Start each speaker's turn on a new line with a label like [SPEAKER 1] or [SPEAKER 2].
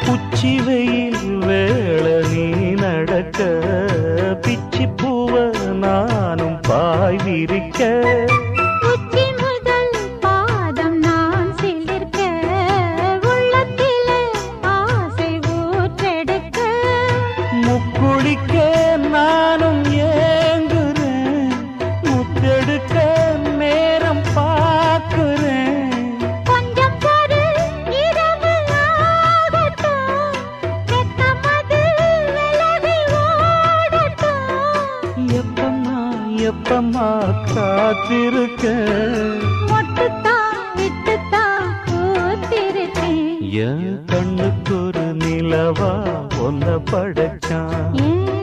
[SPEAKER 1] உச்சி வெயில் வேள நீ நடக்க பிச்சி பூவ நானும் பாய் விரிக்க
[SPEAKER 2] உச்சி முதல் பாதம் நான் சிலிர்க்க உள்ளத்திலே ஆசை ஊற்றெடுக்க
[SPEAKER 1] முக்குளிக்க நானும் ஏங்குறேன் முத்தெடுக்க நேரம் பார்க்கிறேன்
[SPEAKER 2] கொஞ்சம் பொறு இரவு ஆகட்டும் வெக்கமது விலகி ஓடட்டும்
[SPEAKER 1] எப்பம்மா எப்பம்மா காத்திருக்க
[SPEAKER 2] மொட்டுத்தான் விட்டுத்தான் பூத்திருக்கேன்
[SPEAKER 1] என் கண்ணுக்கு ஒரு நிலவா ஒன்ன படைச்சான்
[SPEAKER 2] ஏன்